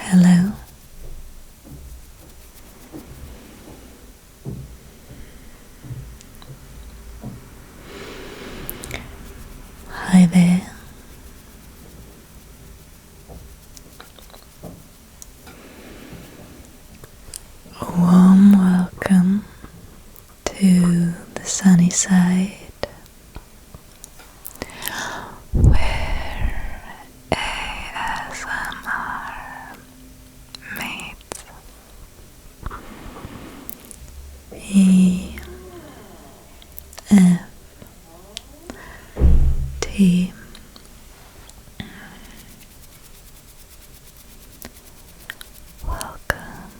Hello. Hi there. A warm welcome to the sunny side, where ASMR meets EFT. Welcome.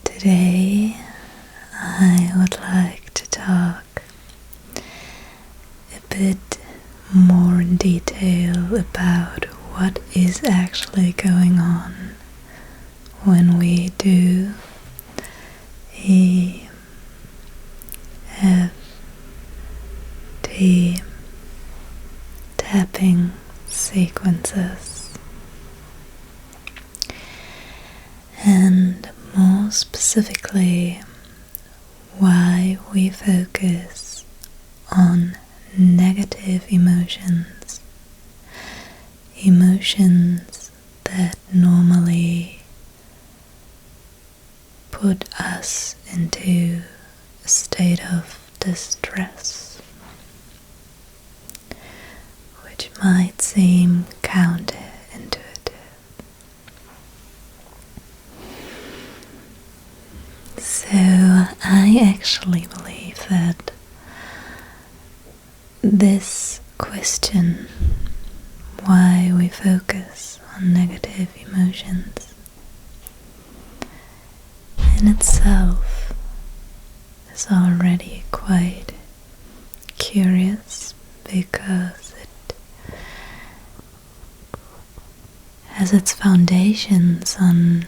Today I would like to talk a bit more in detail about what is actually going on when we do EFT tapping sequences, and more specifically why we focus on negative emotions that normally put us into a state of distress, which might seem counterintuitive. So I actually believe that this question, why we focus on negative emotions, in itself is already quite curious, because it has its foundations on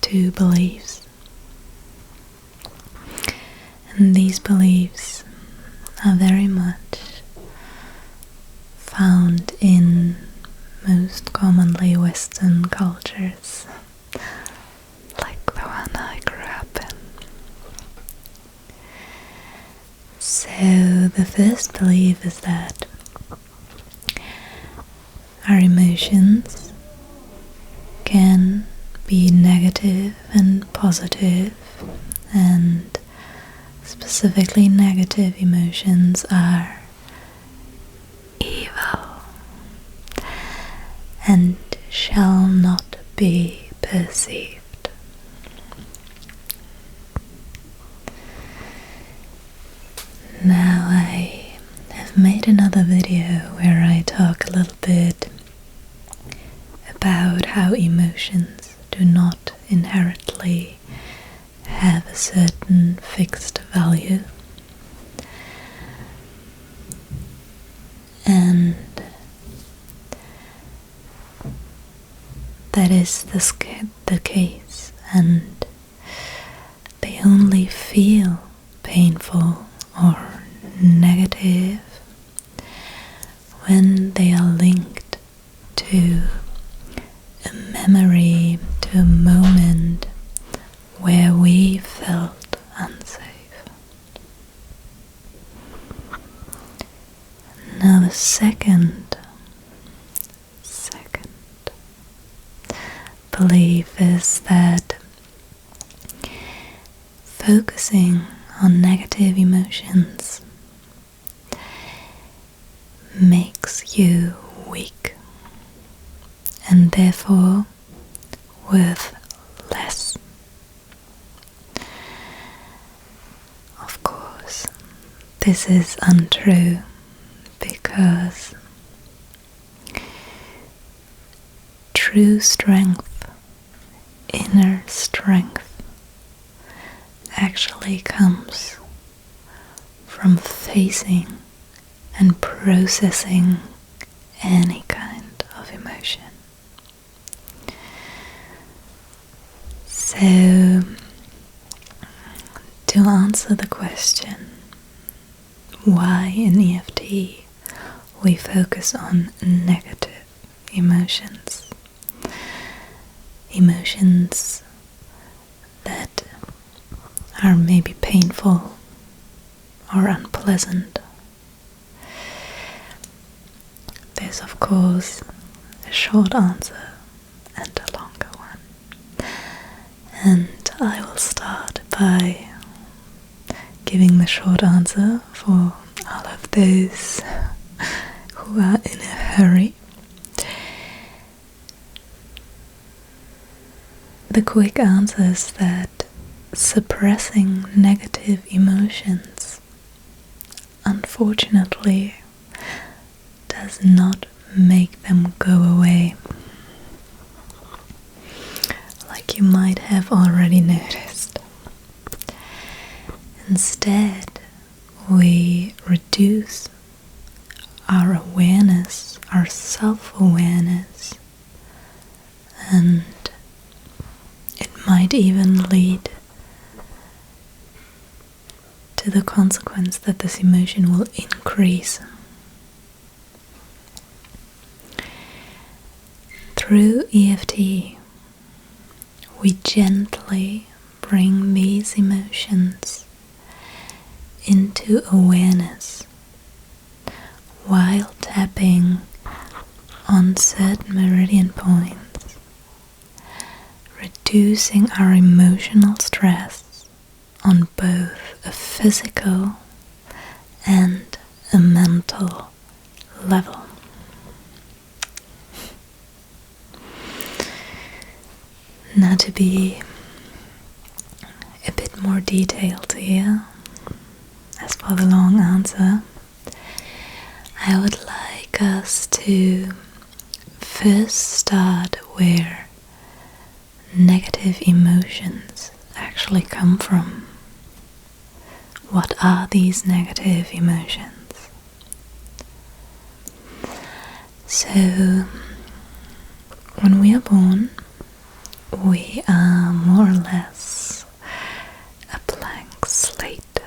two beliefs. And these beliefs are very much found in most commonly Western cultures, like the one I grew up in. So the first belief is that our emotions can be negative and positive, and specifically negative emotions are evil and shall not be perceived. Now, I have made another video where I talk a little bit about how emotions do not inherently have a certain fixed value, and that is the case, and they only feel painful or negative when they are linked to a memory, to a moment where we felt unsafe. Now the second belief is that focusing on negative emotions makes you weak and therefore worth less. Of course, this is untrue, because true strength, inner strength, actually comes from facing and processing any kind of emotion. So, to answer the question, why in EFT we focus on negative emotions. Emotions that are maybe painful or unpleasant. There's of course a short answer and a longer one. And I will start by giving the short answer for all of those who are in a hurry. The quick answer is that suppressing negative emotions, unfortunately, does not make them go away. Like you might have already noticed. Instead, we reduce our awareness, our self-awareness, and it might even lead to the consequence that this emotion will increase. Through EFT, we gently bring these emotions into awareness while tapping on certain meridian points, reducing our emotional stress on both a physical and a mental level. Now, to be a bit more detailed here, as for the long answer, I would like us to first start where negative emotions actually come from. What are these negative emotions? So, when we are born, we are more or less a blank slate.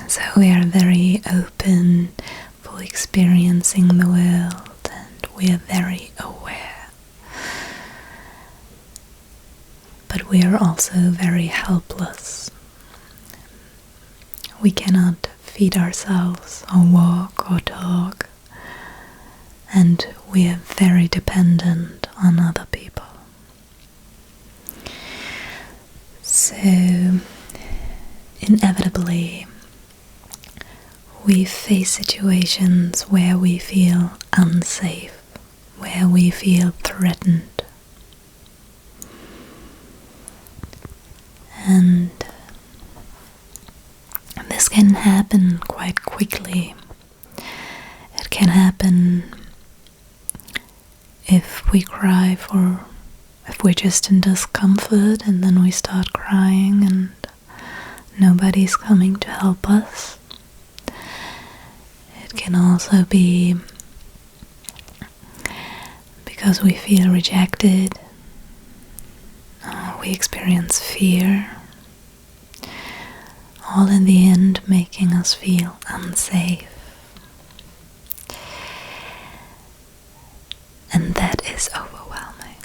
So we are very open for experiencing the world, and we are very aware. But we are also very helpless. We cannot feed ourselves or walk or talk, and we are very dependent on other people. So, inevitably, we face situations where we feel unsafe, where we feel threatened. And this can happen quite quickly. It can happen if we're just in discomfort and then we start crying and nobody's coming to help us. It can also be because we feel rejected, we experience fear, all in the end making us feel unsafe. And that is overwhelming.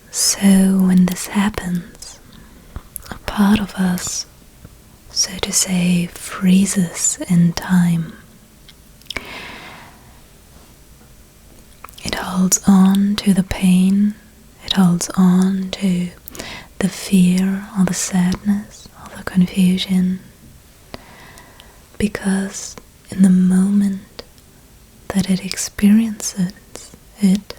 So when this happens, a part of us, so to say, freezes in time. It holds on to the pain, it holds on to the fear or the sadness or the confusion, because in the moment that it experiences it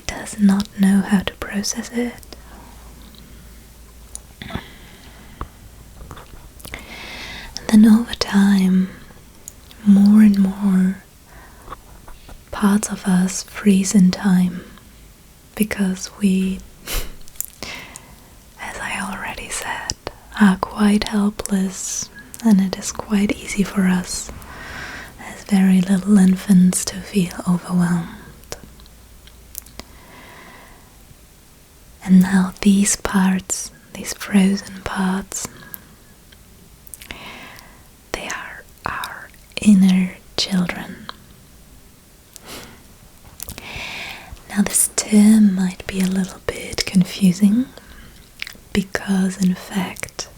does not know how to process it. And then over time, more and more parts of us freeze in time, because we, as I already said, are quite helpless, and it is quite easy for us as very little infants to feel overwhelmed. And now these parts, these frozen parts, inner children. Now this term might be a little bit confusing because in fact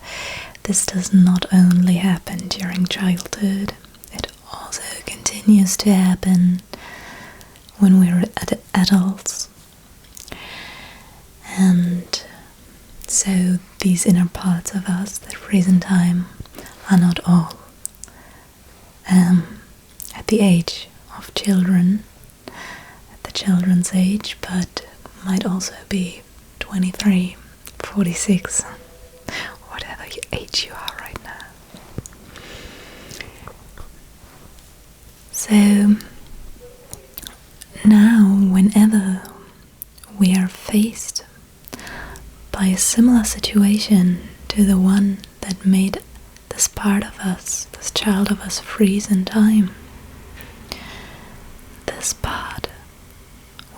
this does not only happen during childhood, it also continues to happen when we're adults. And so these inner parts of us that freeze in time are not all at the age of children, at the children's age, but might also be 23, 46, whatever age you are right now. So now whenever we are faced by a similar situation to the one that made this part of us, this child of us, freeze in time, this part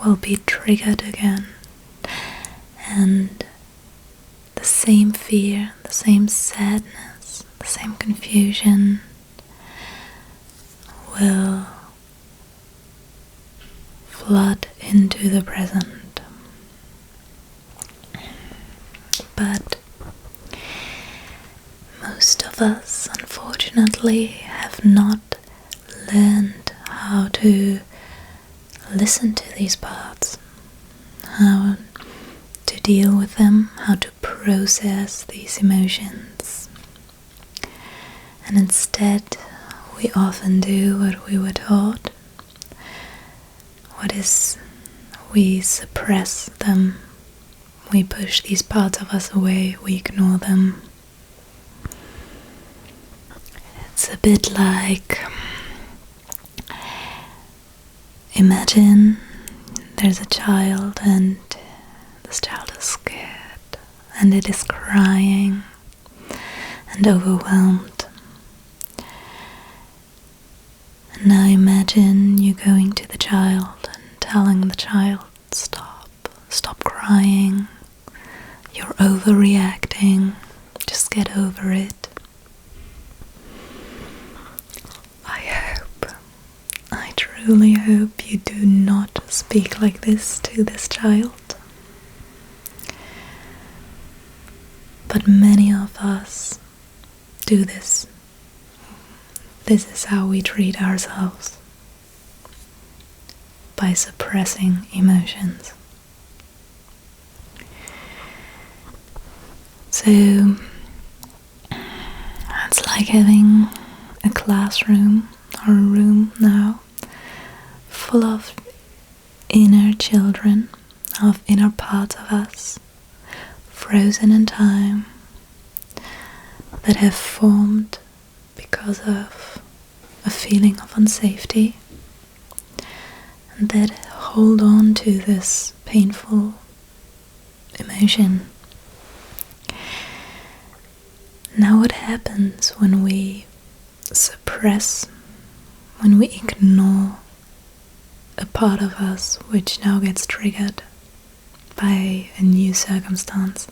will be triggered again, and the same fear, the same sadness, the same confusion will flood into the present. But most of us, unfortunately, have not learned how to listen to these parts, how to deal with them, how to process these emotions. And instead, we often do what we were taught. What is, we suppress them, we push these parts of us away, we ignore them. It's a bit like, imagine there's a child and this child is scared and it is crying and overwhelmed. And now imagine you going to the child and telling the child, stop crying, you're overreacting, just get over it. I truly hope you do not speak like this to this child. But many of us do this. This is how we treat ourselves, by suppressing emotions. So it's like having a classroom or a room now full of inner children, of inner parts of us, frozen in time, that have formed because of a feeling of unsafety, and that hold on to this painful emotion. Now what happens when we suppress, when we ignore a part of us which now gets triggered by a new circumstance?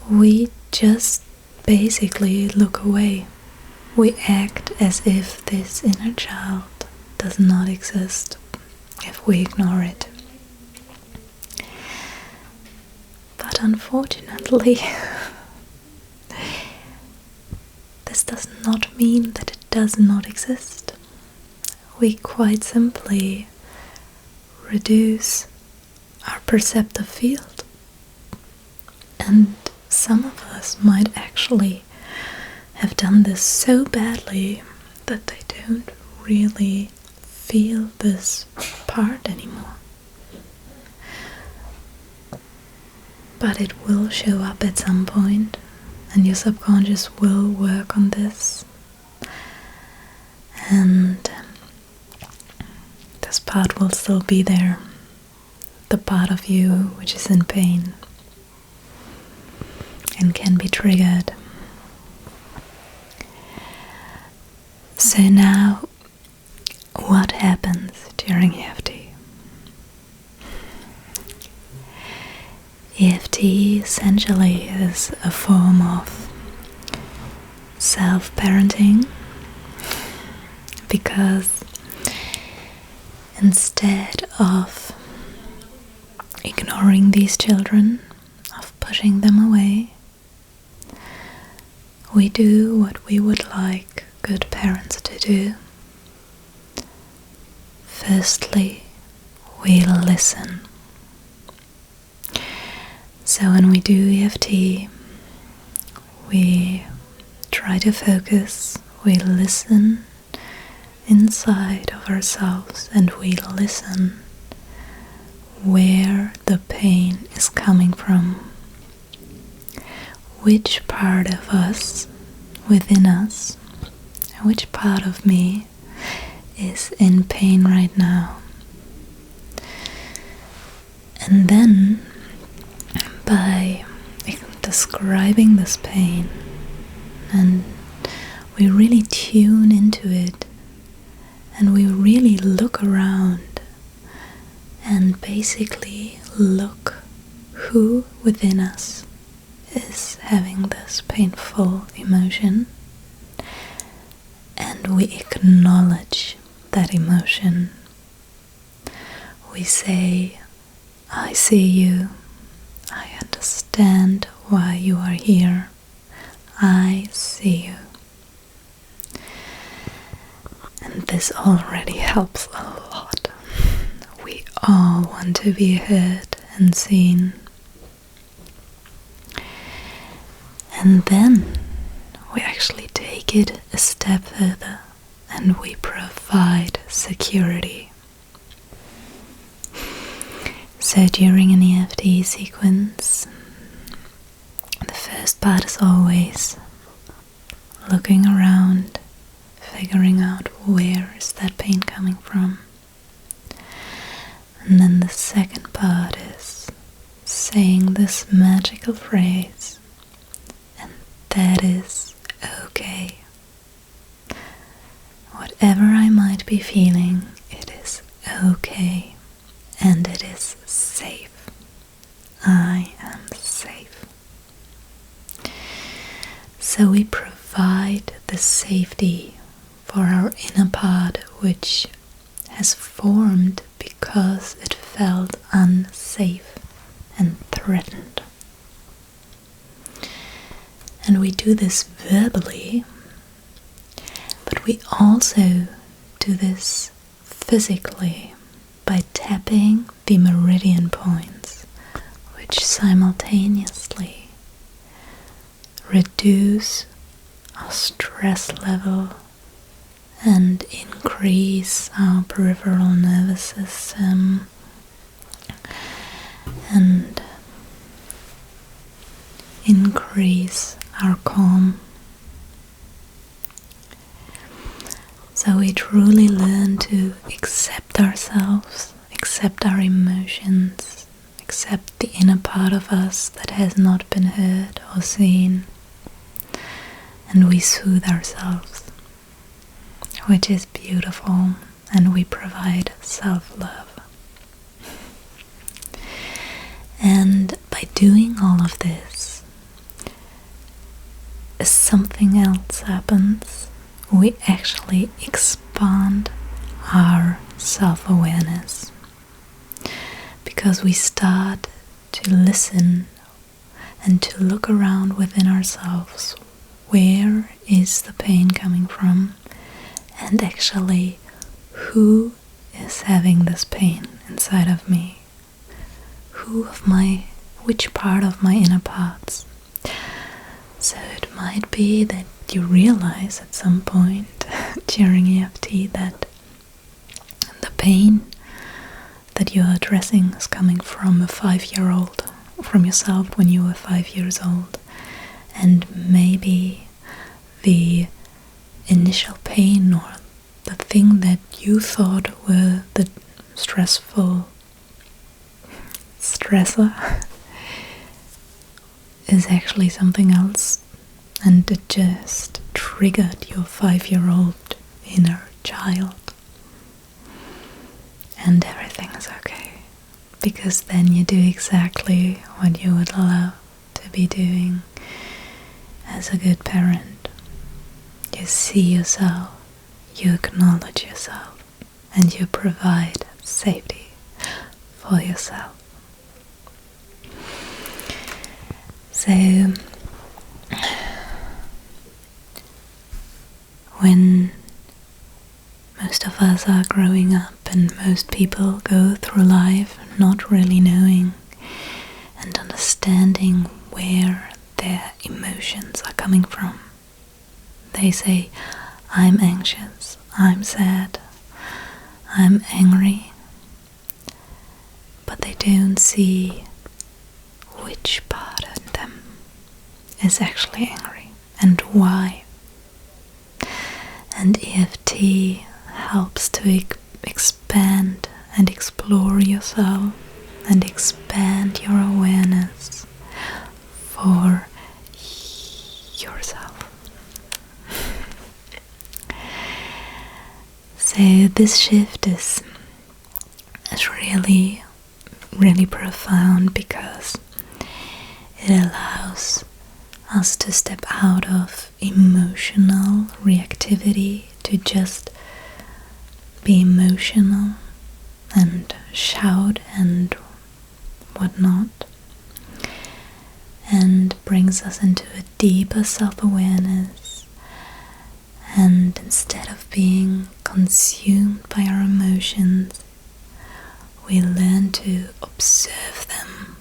We just basically look away. We act as if this inner child does not exist if we ignore it. But unfortunately, this does not mean that it does not exist. We quite simply reduce our perceptive field, and some of us might actually have done this so badly that they don't really feel this part anymore. But it will show up at some point, and your subconscious will work on this, and this part will still be there, the part of you which is in pain and can be triggered. So now, what happens during EFT? EFT essentially is a form of self-parenting, because instead of ignoring these children, of pushing them away, we do what we would like good parents to do. Firstly, we listen. So when we do EFT, we try to focus, we listen inside of ourselves, and we listen where the pain is coming from. Which part of us, within us, which part of me is in pain right now. And then, by describing this pain, and we really tune into it, and we really look around and basically look who within us is having this painful emotion, and we acknowledge that emotion. We say, I see you, I understand why you are here, I see you. And this already helps a lot. We all want to be heard and seen. And then we actually take it a step further and we provide security. So during an EFT sequence, the first part is always looking around, figuring out where is that pain coming from. And then the second part is saying this magical phrase, and that is okay. Whatever I might be feeling, it is okay, and it is safe. I am safe. So we provide the safety for our inner part, which has formed because it felt unsafe and threatened. And we do this verbally, but we also do this physically by tapping the meridian points, which simultaneously reduce our stress level and increase our peripheral nervous system and increase our calm. So we truly learn to accept ourselves, accept our emotions, accept the inner part of us that has not been heard or seen, and we soothe ourselves, which is beautiful, and we provide self-love. And by doing all of this, something else happens. We actually expand our self-awareness, because we start to listen and to look around within ourselves. Where is the pain coming from? And actually, who is having this pain inside of me? Which part of my inner parts? So it might be that you realize at some point during EFT that the pain that you are addressing is coming from a 5-year-old, from yourself when you were 5 years old. And maybe the initial pain or the thing that you thought were the stressor is actually something else, and it just triggered your 5-year-old inner child. And everything is okay, because then you do exactly what you would love to be doing as a good parent. You see yourself, you acknowledge yourself, and you provide safety for yourself. So, when most of us are growing up and most people go through life not really knowing and understanding where their emotions are coming from. They say, I'm anxious, I'm sad, I'm angry, but they don't see which part of them is actually angry and why. And EFT helps to expand and explore yourself and expand your awareness for yourself. So this shift is really, really profound because it allows us to step out of emotional reactivity to just be emotional and shout and whatnot, and brings us into a deeper self-awareness. And instead of being consumed by our emotions, we learn to observe them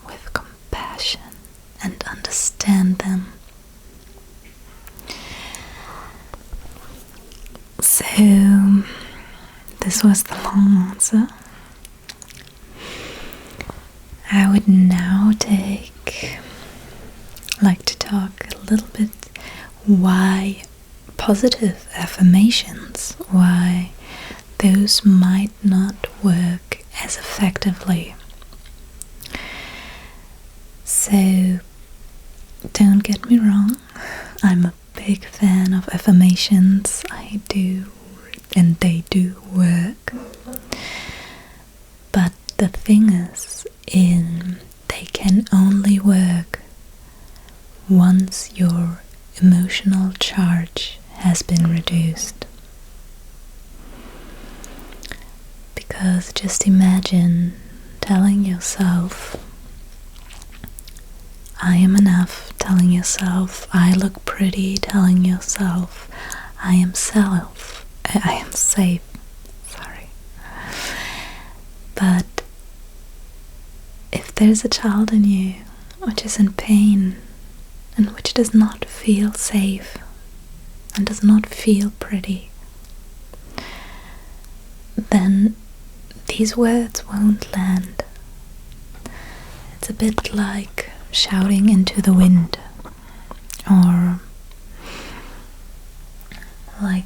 with compassion and understand them. So, this was the long answer. I would now like to talk a little bit why positive affirmations, why those might not work as effectively. So, don't get me wrong, I'm a big fan of affirmations. I do, and they do work. But the thing is, they can only work once your emotional charge has been reduced. Because just imagine telling yourself, I am enough, telling yourself, I look pretty, telling yourself, I am safe, sorry. But if there's a child in you which is in pain and which does not feel safe and does not feel pretty, then these words won't land. It's a bit like shouting into the wind, or like,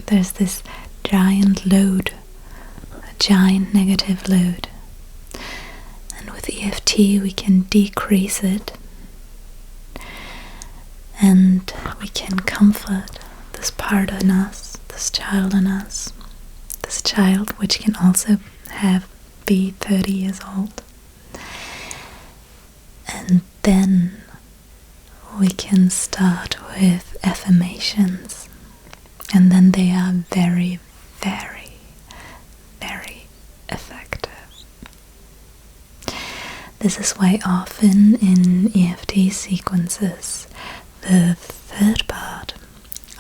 there's this giant load, a giant negative load, and with EFT we can decrease it, and we can comfort this part in us, this child in us, this child which can also be 30 years old. And then we can start with affirmations, and then they are very, very, very effective. This is why often in EFT sequences, the third part,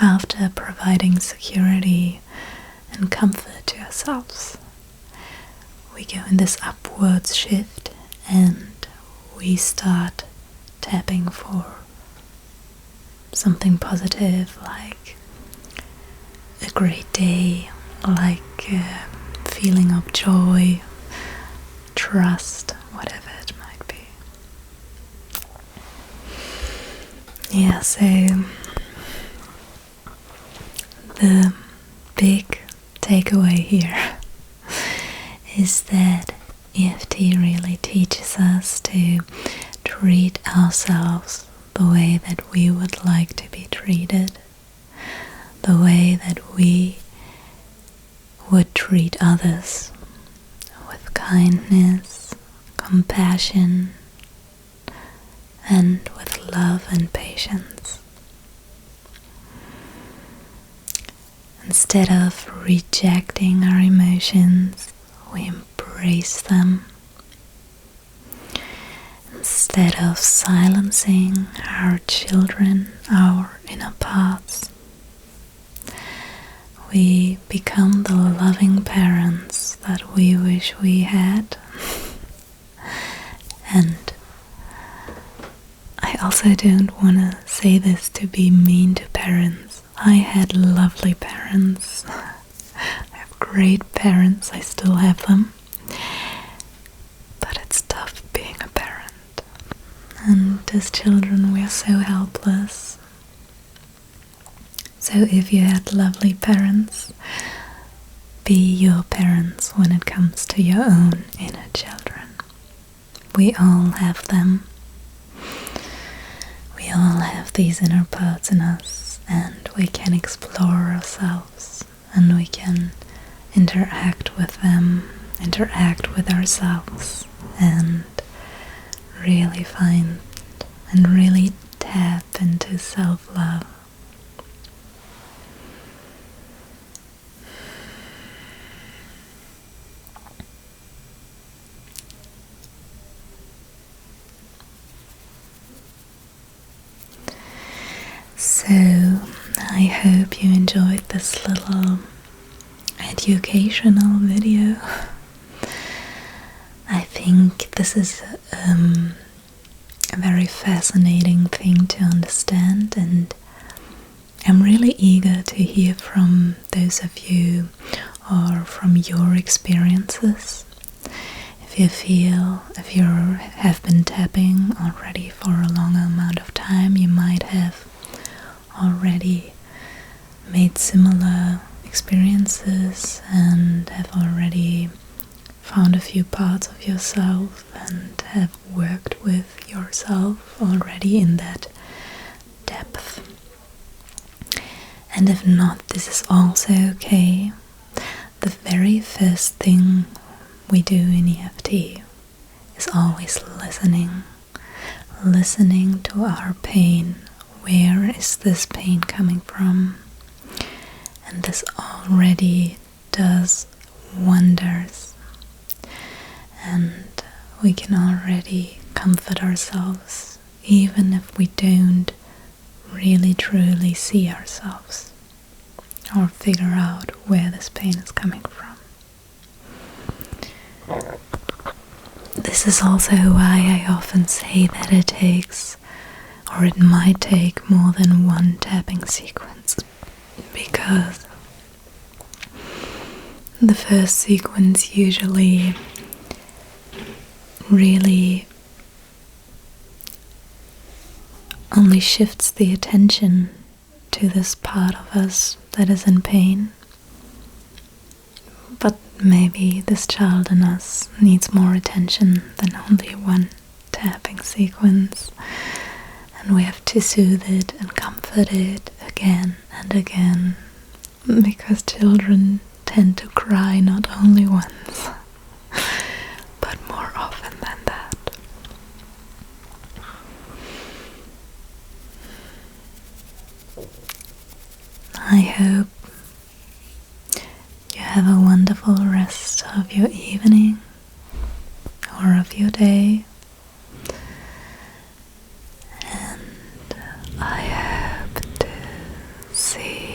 after providing security and comfort to ourselves, we go in this upwards shift and we start tapping for something positive, like a great day, like a feeling of joy, trust, whatever it might be. Yeah, so the big takeaway here is that EFT really teaches us to treat ourselves the way that we would like to be treated, the way that we would treat others, with kindness, compassion, and with love and patience. Instead of rejecting our emotions, we embrace them. Instead of silencing our children, our inner parts, we become the loving parents that we wish we had. And I also don't want to say this to be mean to parents. I had lovely parents. I have great parents, I still have them. But it's tough being a parent. And as children we are so helpless. So if you had lovely parents, be your parents when it comes to your own inner children. We all have them. We all have these inner parts in us, and we can explore ourselves, and we can interact with them, interact with ourselves, and really find and really tap into self-love. So, I hope you enjoyed this little educational video. I think this is a very fascinating thing to understand, and I'm really eager to hear from those of you or from your experiences. If you have been tapping already for a longer amount of time, you might have already made similar experiences and have already found a few parts of yourself and have worked with yourself already in that depth. And if not, this is also okay. The very first thing we do in EFT is always listening to our pain. Where is this pain coming from? And this already does wonders. And we can already comfort ourselves, even if we don't really truly see ourselves or figure out where this pain is coming from. This is also why I often say that it takes, or it might take, more than one tapping sequence, because the first sequence usually really only shifts the attention to this part of us that is in pain. But maybe this child in us needs more attention than only one tapping sequence. And we have to soothe it and comfort it again and again, because children tend to cry not only once, but more often than that. I hope you have a wonderful rest of your evening or of your day. I hope to see